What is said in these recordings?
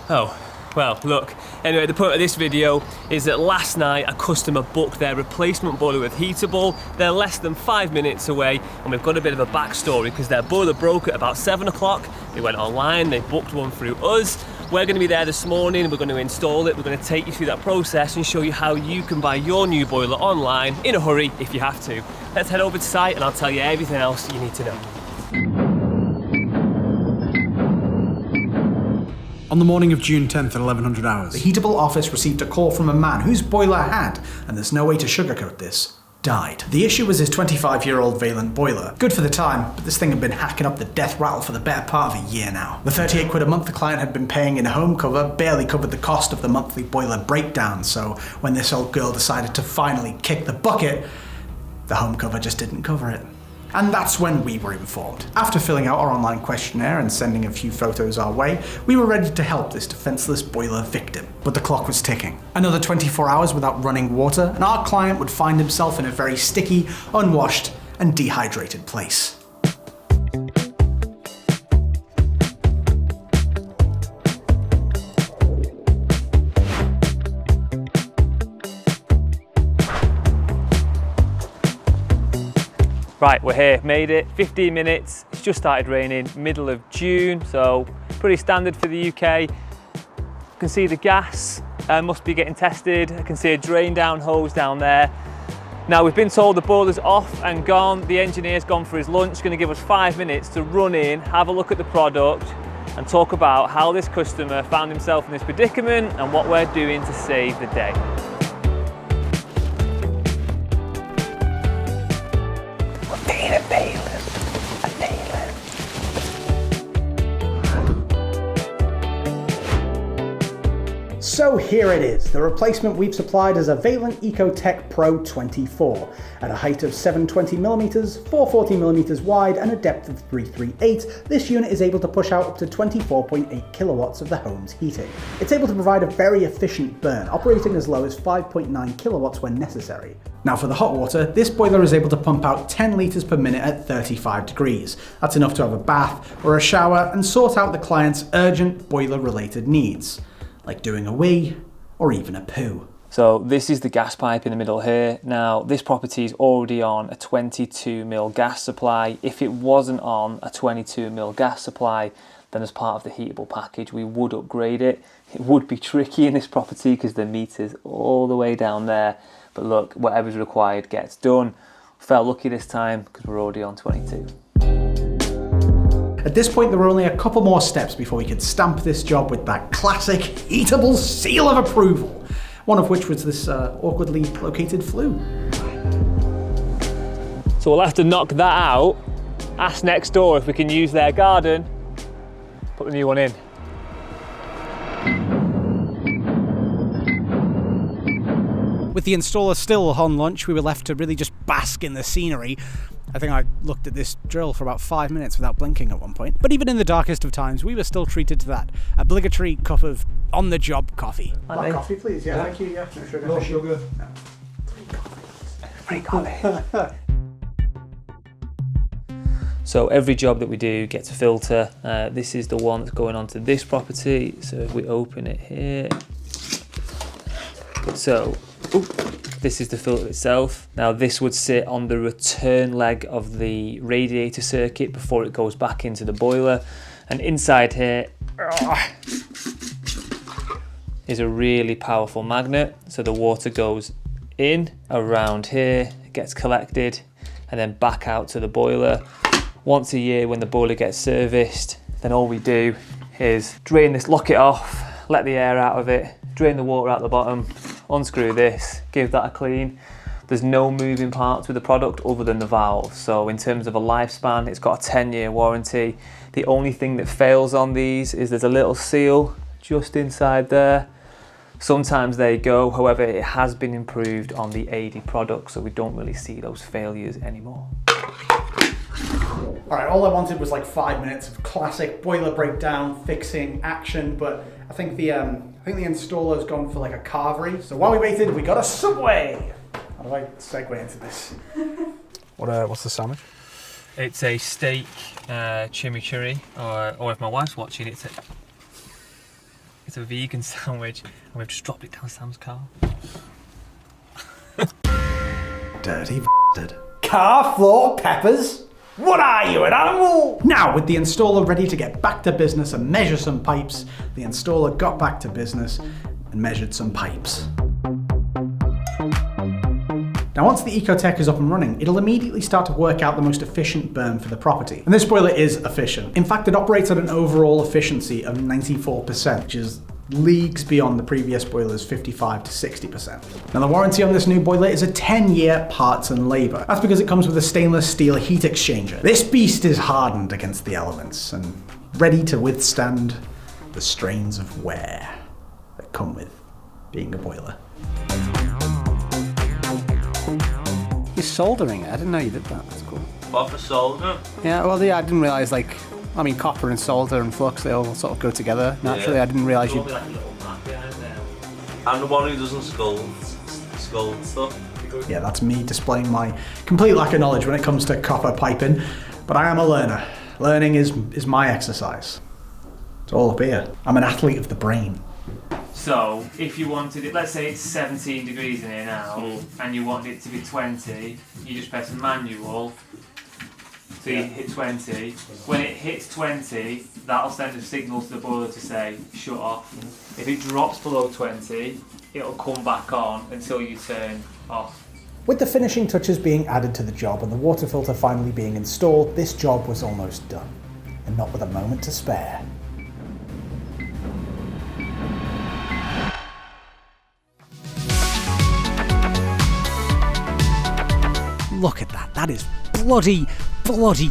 Oh, well, look, anyway, the point of this video is that last night a customer booked their replacement boiler with Heatable. They're less than 5 minutes away, and we've got a bit of a backstory because their boiler broke at about 7 o'clock. They went online, they booked one through us. We're going to be there this morning, we're going to install it, we're going to take you through that process and show you how you can buy your new boiler online in a hurry if you have to. Let's head over to site and I'll tell you everything else you need to know. On the morning of June 10th at 1100 hours, the Heatable office received a call from a man whose boiler had, and there's no way to sugarcoat this, died. The issue was his 25-year-old Valent boiler. Good for the time, but this thing had been hacking up the death rattle for the better part of a year now. The 38 quid a month the client had been paying in home cover barely covered the cost of the monthly boiler breakdown, so when this old girl decided to finally kick the bucket, the home cover just didn't cover it. And that's when we were informed. After filling out our online questionnaire and sending a few photos our way, we were ready to help this defenseless boiler victim. But the clock was ticking. Another 24 hours without running water, and our client would find himself in a very sticky, unwashed, and dehydrated place. Right, we're here, made it, 15 minutes, it's just started raining, middle of June, so pretty standard for the UK. You can see the gas must be getting tested. I can see a drain down hose down there. Now we've been told the boiler's off and gone, the engineer's gone for his lunch, going to give us 5 minutes to run in, have a look at the product and talk about how this customer found himself in this predicament and what we're doing to save the day. So here it is, the replacement we've supplied is a Valent EcoTech Pro 24. At a height of 720mm, 440mm wide and a depth of 338, this unit is able to push out up to 24.8 kilowatts of the home's heating. It's able to provide a very efficient burn, operating as low as 5.9 kilowatts when necessary. Now for the hot water, this boiler is able to pump out 10 litres per minute at 35 degrees. That's enough to have a bath or a shower and sort out the client's urgent boiler-related needs, like doing a wee or even a poo. So this is the gas pipe in the middle here. Now this property is already on a 22mm gas supply. If it wasn't on a 22mm gas supply, then as part of the Heatable package we would upgrade it. It would be tricky in this property because the meter's all the way down there. But look, whatever's required gets done. Felt lucky this time because we're already on 22. At this point, there were only a couple more steps before we could stamp this job with that classic Heatable seal of approval, one of which was this awkwardly located flue. So we'll have to knock that out, ask next door if we can use their garden, put the new one in. With the installer still on lunch, we were left to really just bask in the scenery. I think I looked at this drill for about 5 minutes without blinking at one point. But even in the darkest of times, we were still treated to that obligatory cup of on-the-job coffee. Black coffee, please. Yeah, thank you. Yeah, no sugar. No sugar. No. Free coffee. So every job that we do gets a filter. This is the one that's going onto this property. So if we open it here, so this is the filter itself. Now this would sit on the return leg of the radiator circuit before it goes back into the boiler. And inside here is a really powerful magnet. So the water goes in around here, it gets collected and then back out to the boiler. Once a year when the boiler gets serviced, then all we do is drain this, lock it off, let the air out of it, drain the water out the bottom, unscrew this, give that a clean. There's no moving parts with the product other than the valve. So in terms of a lifespan, it's got a 10-year warranty. The only thing that fails on these is there's a little seal just inside there. Sometimes they go, however, it has been improved on the AD product, so we don't really see those failures anymore. All right, all I wanted was like 5 minutes of classic boiler breakdown, fixing, action, but I think the installer's gone for like a carvery. So while we waited, we got a Subway. How do I segue into this? What's the sandwich? It's a steak chimichurri, or if my wife's watching, it's a... It's a vegan sandwich, and we've just dropped it down Sam's car. Dirty bastard. Car floor peppers? What are you, an animal? Now, with the installer ready to get back to business and measure some pipes, the installer got back to business and measured some pipes. Now, once the Ecotech is up and running, it'll immediately start to work out the most efficient burn for the property. And this boiler is efficient. In fact, it operates at an overall efficiency of 94%, which is leagues beyond the previous boiler's 55 to 60%. Now, the warranty on this new boiler is a 10-year parts and labour. That's because it comes with a stainless steel heat exchanger. This beast is hardened against the elements and ready to withstand the strains of wear that come with being a boiler. You're soldering it? I didn't know you did that. That's cool. What for soldering? Yeah, well, yeah, I didn't realise, like, I mean, copper and solder and flux, they all sort of go together naturally. Yeah. I didn't realise There'll you... be like a little map behind there. I'm the one who doesn't scold stuff. Yeah, that's me displaying my complete lack of knowledge when it comes to copper piping, but I am a learner. Learning is my exercise. It's all up here. I'm an athlete of the brain. So, if you wanted it, let's say it's 17 degrees in here now, and you want it to be 20, you just press manual, so you hit 20. When it hits 20, that'll send a signal to the boiler to say, shut off. If it drops below 20, it'll come back on until you turn off. With the finishing touches being added to the job and the water filter finally being installed, this job was almost done, and not with a moment to spare. Look at that. That is bloody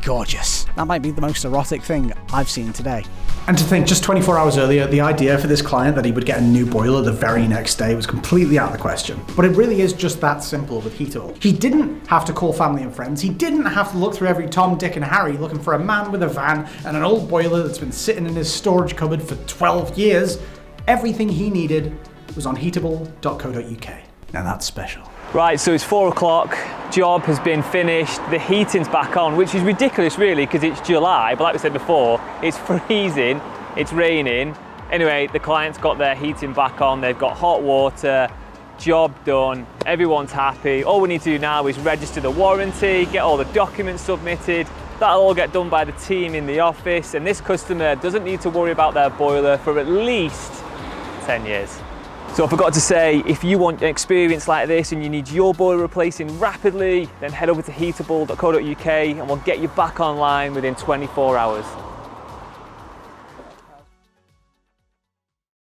gorgeous. That might be the most erotic thing I've seen today. And to think, just 24 hours earlier, the idea for this client that he would get a new boiler the very next day was completely out of the question. But it really is just that simple with Heatable. He didn't have to call family and friends. He didn't have to look through every Tom, Dick and Harry looking for a man with a van and an old boiler that's been sitting in his storage cupboard for 12 years. Everything he needed was on heatable.co.uk. Now that's special. Right, so it's 4 o'clock, job has been finished, the heating's back on, which is ridiculous really because it's July, but like we said before, it's freezing, it's raining. Anyway, the client's got their heating back on, they've got hot water, job done, everyone's happy. All we need to do now is register the warranty, get all the documents submitted. That'll all get done by the team in the office, and this customer doesn't need to worry about their boiler for at least 10 years. So I forgot to say, if you want an experience like this and you need your boiler replacing rapidly, then head over to heatable.co.uk and we'll get you back online within 24 hours.